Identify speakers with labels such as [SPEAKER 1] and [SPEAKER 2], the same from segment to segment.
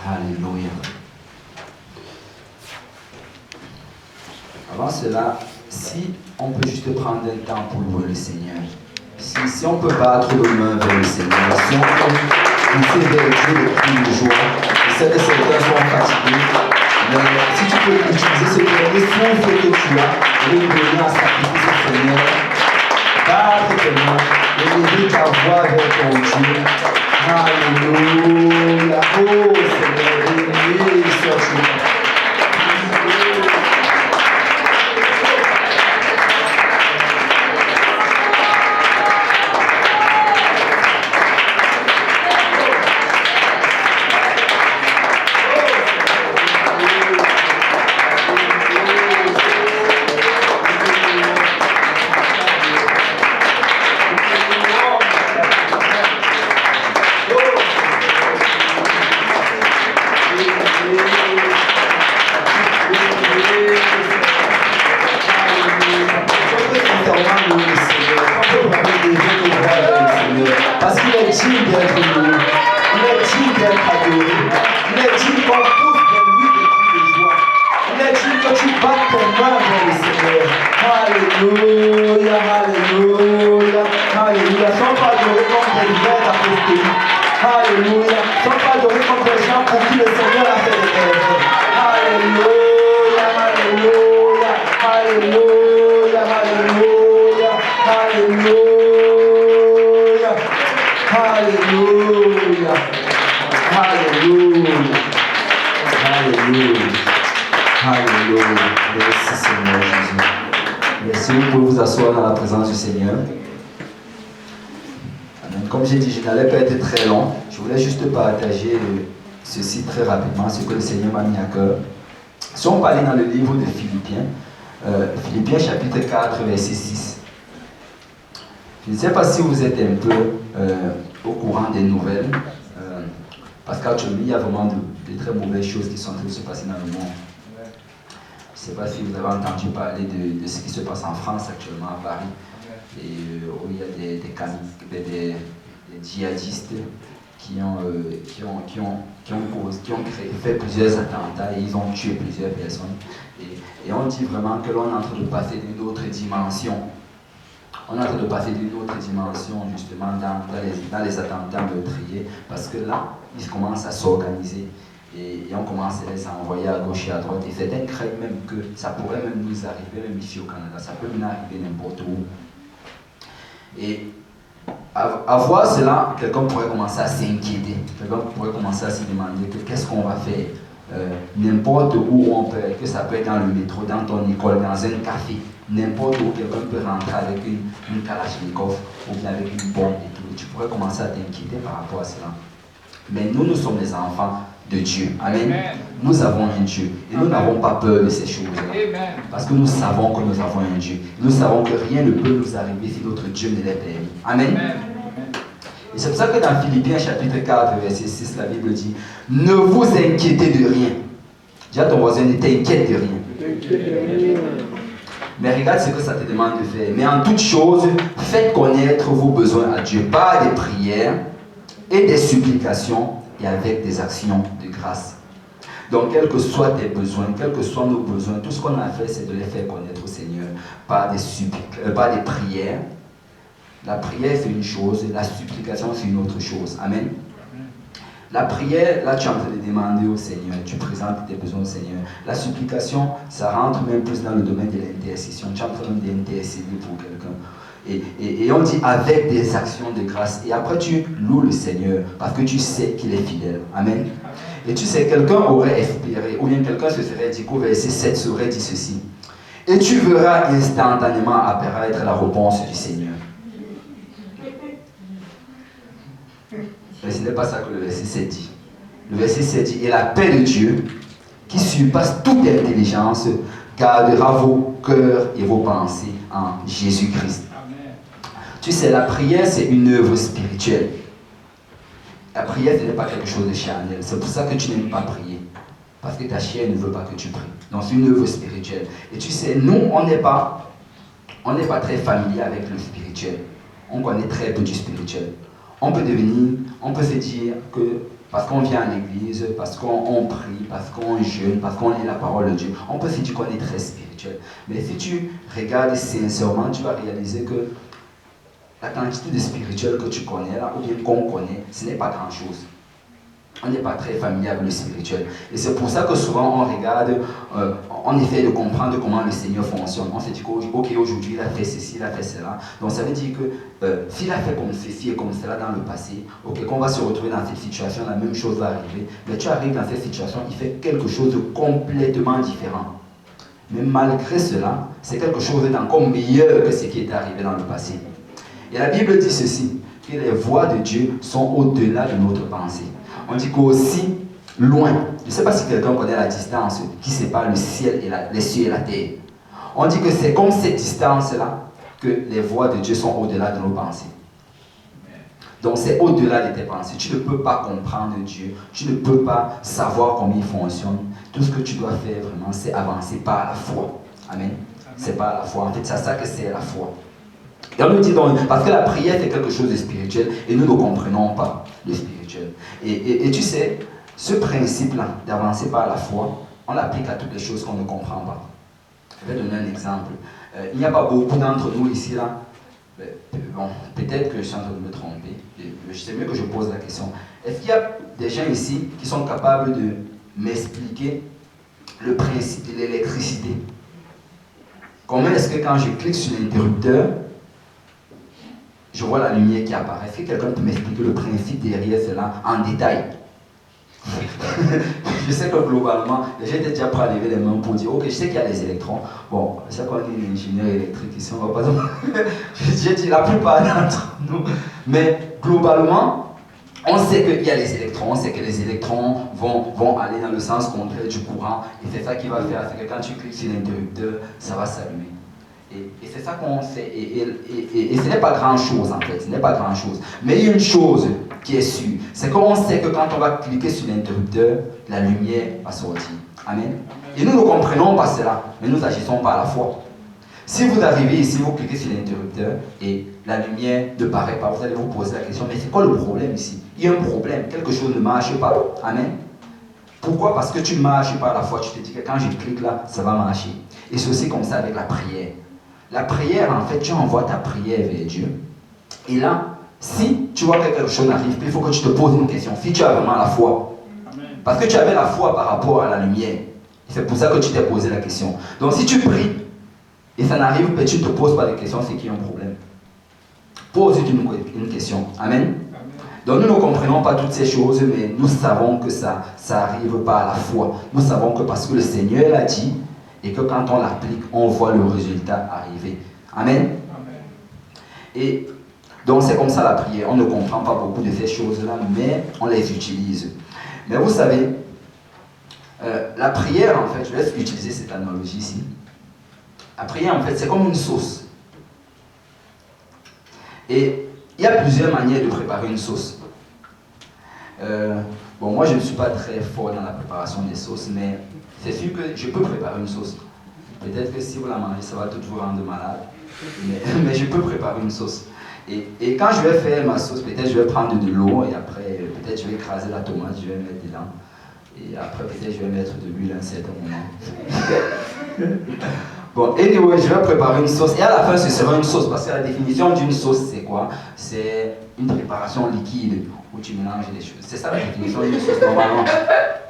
[SPEAKER 1] Alléluia. Avant cela, si on peut juste prendre un temps pour louer le Seigneur. Si on peut battre nos mains vers le Seigneur, si on peut pousser vers Dieu les cris de joie, je sais que certains sont fatigués, mais si tu peux utiliser ce dernier souffle que tu as, et le donner en sacrifice au Seigneur, battre tes mains et lever ta voix vers ton Dieu. Alléluia. Oh Seigneur, béni sois-tu. Parce qu'il est digne d'être loué, il est digne d'être adoré, il est digne qu'on pousse vers lui des cris de joie, il est digne que tu battes tes mains vers le Seigneur. Alléluia, alléluia, alléluia. Sois pas adoré comme des vrais apostoliques. Alléluia. Sois pas adoré comme des gens pour qui le Seigneur a fait des merveilles. Alléluia, alléluia, alléluia, alléluia, alléluia. Alléluia. Alléluia. Alléluia. Alléluia. Merci Seigneur Jésus. Merci, vous pouvez vous asseoir dans la présence du Seigneur. Amen. Comme j'ai dit, je n'allais pas être très long. Je voulais juste partager ceci très rapidement, ce que le Seigneur m'a mis à cœur. Si on parlait dans le livre de Philippiens, Philippiens chapitre 4, verset 6. Je ne sais pas si vous êtes un peu au courant des nouvelles, parce qu'actuellement, il y a vraiment de très mauvaises choses qui sont en train de se passer dans le monde. Je ne sais pas si vous avez entendu parler de ce qui se passe en France actuellement, à Paris, et où il y a des djihadistes qui ont fait plusieurs attentats et ils ont tué plusieurs personnes. Et on dit vraiment que l'on est en train de passer d'une autre dimension. On est en train de passer d'une autre dimension justement dans les attentats meurtriers, parce que là, ils commencent à s'organiser et on commence à les envoyer à gauche et à droite. Et certains craignent même que ça pourrait même nous arriver, même ici au Canada, ça peut nous arriver n'importe où. Et à voir cela, quelqu'un pourrait commencer à s'inquiéter, quelqu'un pourrait commencer à se demander qu'est-ce qu'on va faire. N'importe où on peut être, que ça peut être dans le métro, dans ton école, dans un café, n'importe où quelqu'un peut rentrer avec une kalachnikov ou bien avec une bombe et tout. Tu pourrais commencer à t'inquiéter par rapport à cela. Mais nous sommes les enfants de Dieu. Amen. Amen. Nous avons un Dieu et nous n'avons pas peur de ces choses-là. Parce que nous savons que nous avons un Dieu. Nous savons que rien ne peut nous arriver si notre Dieu ne l'est permis. Amen. Amen. Et c'est pour ça que dans Philippiens chapitre 4, verset 6, la Bible dit « Ne vous inquiétez de rien ». Dis à ton voisin, ne t'inquiète de rien. Mais regarde ce que ça te demande de faire. Mais en toute chose, faites connaître vos besoins à Dieu par des prières et des supplications et avec des actions de grâce. Donc, quels que soient tes besoins, quels que soient nos besoins, tout ce qu'on a fait, c'est de les faire connaître au Seigneur par des prières. La prière, c'est une chose, la supplication, c'est une autre chose. Amen. La prière, là, tu es en train de demander au Seigneur, tu présentes tes besoins au Seigneur. La supplication, ça rentre même plus dans le domaine de l'intercession. Tu es en train d'intercéder pour quelqu'un. Et on dit avec des actions de grâce. Et après, tu loues le Seigneur parce que tu sais qu'il est fidèle. Amen. Et tu sais, quelqu'un aurait espéré, ou bien quelqu'un se serait dit qu'au verset 7 serait dit ceci. Et tu verras instantanément apparaître la réponse du Seigneur. Mais ce n'est pas ça que le verset 7 dit. Le verset 7 dit, et la paix de Dieu, qui surpasse toute intelligence, gardera vos cœurs et vos pensées en Jésus-Christ. Tu sais, la prière, c'est une œuvre spirituelle. La prière, ce n'est pas quelque chose de charnel. C'est pour ça que tu n'aimes pas prier. Parce que ta chair ne veut pas que tu pries. Donc, c'est une œuvre spirituelle. Et tu sais, nous, on n'est pas très familier avec le spirituel. On connaît très peu du spirituel. On peut se dire que parce qu'on vient à l'église, parce qu'on prie, parce qu'on jeûne, parce qu'on lit la parole de Dieu, on peut se dire qu'on est très spirituel. Mais si tu regardes sincèrement, tu vas réaliser que la quantité de spirituel que tu connais là, ou bien qu'on connaît, ce n'est pas grand-chose. On n'est pas très familier avec le spirituel. Et c'est pour ça que souvent on regarde, on essaie de comprendre comment le Seigneur fonctionne. On se dit ok, aujourd'hui il a fait ceci, il a fait cela. Donc ça veut dire que s'il a fait comme ceci et comme cela dans le passé, ok, qu'on va se retrouver dans cette situation, la même chose va arriver. Mais tu arrives dans cette situation, il fait quelque chose de complètement différent. Mais malgré cela, c'est quelque chose d'encore meilleur que ce qui est arrivé dans le passé. Et la Bible dit ceci, que les voies de Dieu sont au-delà de notre pensée. On dit qu'aussi loin, je ne sais pas si quelqu'un connaît la distance qui sépare le ciel et les cieux et la terre. On dit que c'est comme cette distance-là que les voies de Dieu sont au-delà de nos pensées. Donc c'est au-delà de tes pensées. Tu ne peux pas comprendre Dieu, tu ne peux pas savoir comment il fonctionne. Tout ce que tu dois faire vraiment, c'est avancer par la foi. Amen. C'est par la foi. En fait, c'est ça que c'est la foi. Et on nous dit donc, parce que la prière c'est quelque chose de spirituel et nous ne comprenons pas le spirituel. Et tu sais, ce principe-là d'avancer par la foi, on l'applique à toutes les choses qu'on ne comprend pas. Je vais donner un exemple. Il n'y a pas beaucoup d'entre nous ici là. Bon, peut-être que je suis en train de me tromper. C'est mieux que je pose la question. Est-ce qu'il y a des gens ici qui sont capables de m'expliquer le principe de l'électricité? Comment est-ce que quand je clique sur l'interrupteur, je vois la lumière qui apparaît? Est-ce que quelqu'un peut m'expliquer le principe derrière cela en détail? Je sais que globalement, les gens étaient déjà prêts à lever les mains pour dire ok, je sais qu'il y a des électrons. Bon, c'est qu'on est ingénieur électrique ici, on va pas. J'ai dit la plupart d'entre nous. Mais globalement, on sait qu'il y a les électrons, on sait que les électrons vont aller dans le sens contraire du courant. Et c'est ça qui va faire, c'est que quand tu cliques sur l'interrupteur, ça va s'allumer. Et c'est ça qu'on sait. Et ce n'est pas grand-chose en fait, ce n'est pas grand-chose. Mais il y a une chose qui est sûre, c'est qu'on sait que quand on va cliquer sur l'interrupteur, la lumière va sortir. Amen. Et nous ne comprenons pas cela, mais nous agissons par la foi. Si vous arrivez ici, vous cliquez sur l'interrupteur et la lumière ne paraît pas, vous allez vous poser la question, mais c'est quoi le problème ici? Il y a un problème, quelque chose ne marche pas. Amen. Pourquoi? Parce que tu marches par la foi, tu te dis que quand je clique là, ça va marcher. Et c'est aussi comme ça avec la prière. La prière, en fait, tu envoies ta prière vers Dieu. Et là, si tu vois que quelque chose n'arrive pas, il faut que tu te poses une question. Si tu as vraiment la foi. Amen. Parce que tu avais la foi par rapport à la lumière. C'est pour ça que tu t'es posé la question. Donc si tu pries et ça n'arrive pas, tu ne te poses pas de questions, c'est qu'il y a un problème. Pose-toi une question. Amen. Amen. Donc nous ne comprenons pas toutes ces choses, mais nous savons que ça arrive par la foi. Nous savons que parce que le Seigneur l'a dit, et que quand on l'applique, on voit le résultat arriver. Amen. Amen. Et donc c'est comme ça la prière. On ne comprend pas beaucoup de ces choses-là, mais on les utilise. Mais vous savez, la prière, en fait, je laisse utiliser cette analogie ici. La prière, en fait, c'est comme une sauce. Et il y a plusieurs manières de préparer une sauce. Bon, moi, je ne suis pas très fort dans la préparation des sauces, mais c'est sûr que je peux préparer une sauce. Peut-être que si vous la mangez, ça va tout vous rendre malade. Mais je peux préparer une sauce. Et quand je vais faire ma sauce, peut-être je vais prendre de l'eau et après, peut-être je vais écraser la tomate, je vais mettre dedans. Et après, peut-être je vais mettre de l'huile à un certain moment. Bon, anyway, je vais préparer une sauce. Et à la fin, ce sera une sauce. Parce que la définition d'une sauce, c'est quoi? C'est une préparation liquide où tu mélanges des choses. C'est ça la définition d'une sauce normalement.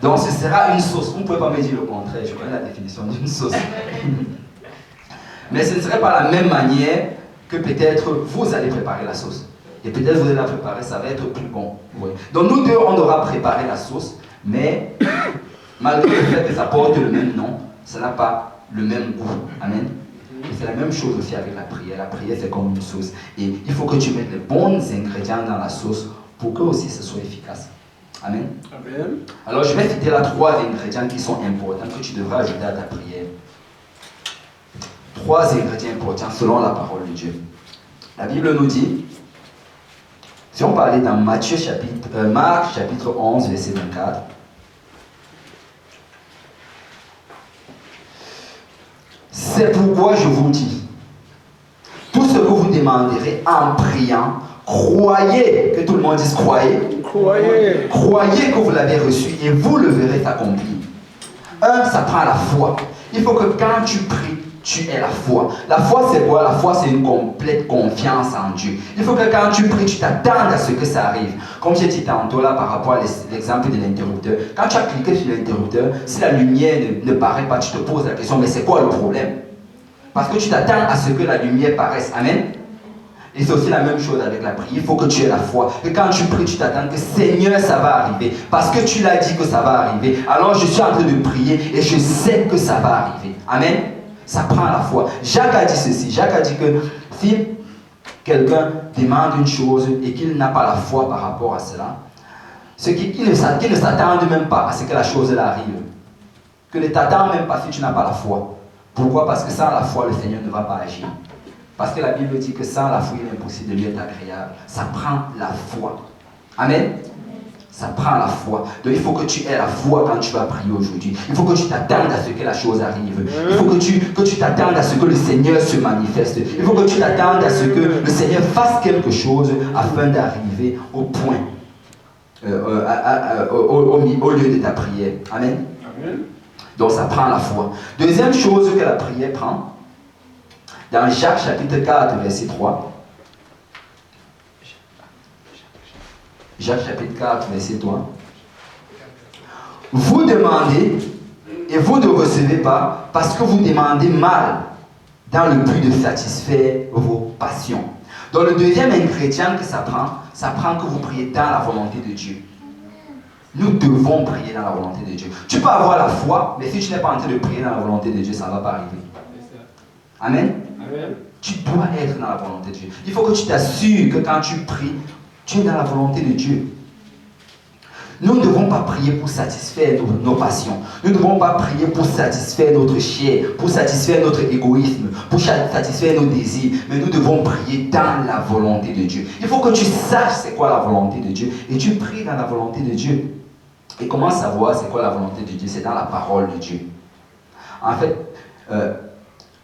[SPEAKER 1] Donc ce sera une sauce. Vous ne pouvez pas me dire le contraire. Je connais la définition d'une sauce. Mais ce ne serait pas la même manière que peut-être vous allez préparer la sauce. Et peut-être vous allez la préparer, ça va être plus bon. Oui. Donc nous deux, on aura préparé la sauce, mais malgré le fait que ça porte le même nom, ça n'a pas le même goût. Amen. Et c'est la même chose aussi avec la prière. La prière, c'est comme une sauce. Et il faut que tu mettes les bons ingrédients dans la sauce pour que aussi ce soit efficace. Amen. Amen. Alors je vais citer là 3 ingrédients qui sont importants que tu devras ajouter à ta prière. 3 ingrédients importants selon la parole de Dieu. La Bible nous dit, si on parlait dans Marc chapitre 11, verset 24, c'est pourquoi je vous dis, tout ce que vous demanderez en priant, croyez, que tout le monde dise croyez, Croyez que vous l'avez reçu et vous le verrez s'accomplir. Ça prend la foi. Il faut que quand tu pries, tu aies la foi. La foi, c'est quoi? La foi, c'est une complète confiance en Dieu. Il faut que quand tu pries, tu t'attendes à ce que ça arrive. Comme j'ai dit tantôt là par rapport à l'exemple de l'interrupteur. Quand tu as cliqué sur l'interrupteur, si la lumière ne paraît pas, tu te poses la question, mais c'est quoi le problème? Parce que tu t'attends à ce que la lumière paraisse. Amen. Et c'est aussi la même chose avec la prière. Il faut que tu aies la foi. Et quand tu pries, tu t'attends que Seigneur, ça va arriver. Parce que tu l'as dit que ça va arriver. Alors je suis en train de prier et je sais que ça va arriver. Amen. Ça prend la foi. Jacques a dit ceci. Jacques a dit que si quelqu'un demande une chose et qu'il n'a pas la foi par rapport à cela, qu'il ne s'attende même pas à ce que la chose arrive. Que ne t'attend même pas si tu n'as pas la foi. Pourquoi? Parce que sans la foi, le Seigneur ne va pas agir. Parce que la Bible dit que sans la foi, il est impossible de lui être agréable. Ça prend la foi. Amen. Ça prend la foi. Donc il faut que tu aies la foi quand tu vas prier aujourd'hui. Il faut que tu t'attendes à ce que la chose arrive. Il faut que tu t'attendes à ce que le Seigneur se manifeste. Il faut que tu t'attendes à ce que le Seigneur fasse quelque chose afin d'arriver au point, au lieu de ta prière. Amen. Amen. Donc ça prend la foi. Deuxième chose que la prière prend, dans Jacques chapitre 4, verset 3. Jacques chapitre 4, verset 3. Vous demandez et vous ne recevez pas parce que vous demandez mal dans le but de satisfaire vos passions. Donc le deuxième ingrédient que ça prend que vous priez dans la volonté de Dieu. Nous devons prier dans la volonté de Dieu. Tu peux avoir la foi, mais si tu n'es pas en train de prier dans la volonté de Dieu, ça ne va pas arriver. Amen. Amen. Tu dois être dans la volonté de Dieu. Il faut que tu t'assures que quand tu pries, tu es dans la volonté de Dieu. Nous ne devons pas prier pour satisfaire nos passions. Nous ne devons pas prier pour satisfaire notre chair, pour satisfaire notre égoïsme, pour satisfaire nos désirs. Mais nous devons prier dans la volonté de Dieu. Il faut que tu saches c'est quoi la volonté de Dieu. Et tu pries dans la volonté de Dieu. Et comment savoir c'est quoi la volonté de Dieu? C'est dans la parole de Dieu. En fait,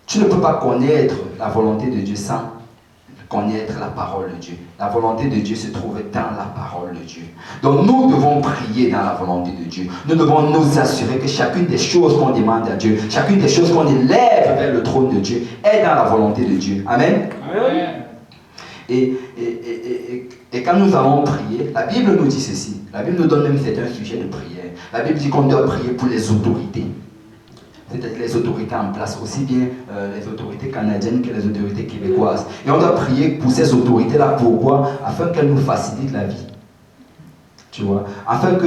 [SPEAKER 1] tu ne peux pas connaître la volonté de Dieu sans connaître la parole de Dieu. La volonté de Dieu se trouve dans la parole de Dieu. Donc nous devons prier dans la volonté de Dieu. Nous devons nous assurer que chacune des choses qu'on demande à Dieu, chacune des choses qu'on élève vers le trône de Dieu est dans la volonté de Dieu. Amen. Amen. Et quand nous allons prier, la Bible nous dit ceci. La Bible nous donne même certains sujets de prière. La Bible dit qu'on doit prier pour les autorités. C'est-à-dire les autorités en place, aussi bien les autorités canadiennes que les autorités québécoises. Et on doit prier pour ces autorités-là. Pourquoi? Afin qu'elles nous facilitent la vie. Tu vois? Afin que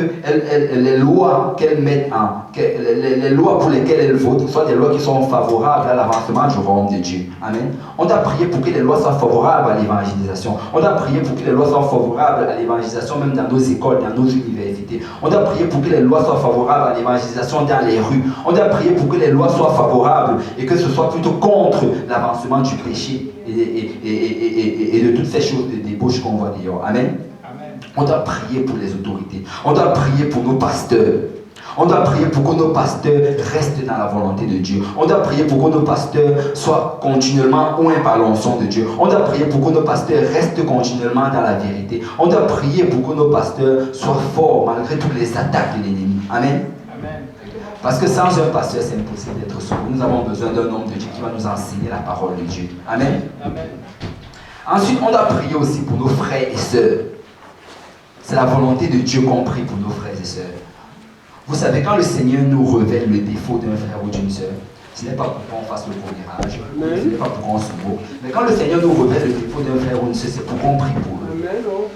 [SPEAKER 1] les lois qu'elles mettent les lois pour lesquelles elles votent soient des lois qui sont favorables à l'avancement du royaume de Dieu. Amen. On doit prier pour que les lois soient favorables à l'évangélisation. On doit prier pour que les lois soient favorables à l'évangélisation même dans nos écoles, dans nos universités. On doit prier pour que les lois soient favorables à l'évangélisation dans les rues. On doit prier pour que les lois soient favorables et que ce soit plutôt contre l'avancement du péché et de toutes ces choses de débauche qu'on voit d'ailleurs. Amen. On doit prier pour les autorités. On doit prier pour nos pasteurs. On doit prier pour que nos pasteurs restent dans la volonté de Dieu. On doit prier pour que nos pasteurs soient continuellement oints par l'onction de Dieu. On doit prier pour que nos pasteurs restent continuellement dans la vérité. On doit prier pour que nos pasteurs soient forts malgré toutes les attaques de l'ennemi. Amen. Amen. Parce que sans un pasteur, c'est impossible d'être sauvé. Nous avons besoin d'un homme de Dieu qui va nous enseigner la parole de Dieu. Amen. Amen. Ensuite, on doit prier aussi pour nos frères et sœurs. C'est la volonté de Dieu qu'on prie pour nos frères et sœurs. Vous savez, quand le Seigneur nous révèle le défaut d'un frère ou d'une sœur, ce n'est pas pour qu'on fasse le commérage, ce n'est pas pour qu'on se moque. Mais quand le Seigneur nous révèle le défaut d'un frère ou d'une sœur, c'est pour qu'on prie pour eux.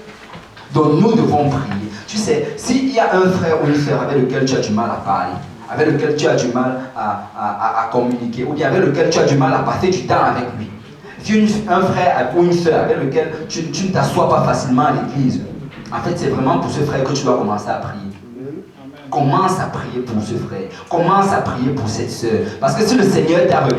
[SPEAKER 1] Donc nous devons prier. Tu sais, s'il y a un frère ou une sœur avec lequel tu as du mal à parler, avec lequel tu as du mal à communiquer, ou bien avec lequel tu as du mal à passer du temps avec lui, si un frère ou une sœur avec lequel tu ne t'assois pas facilement à l'église, en fait, c'est vraiment pour ce frère que tu dois commencer à prier. Commence à prier pour ce frère. Commence à prier pour cette sœur. Parce que si le Seigneur t'a révélé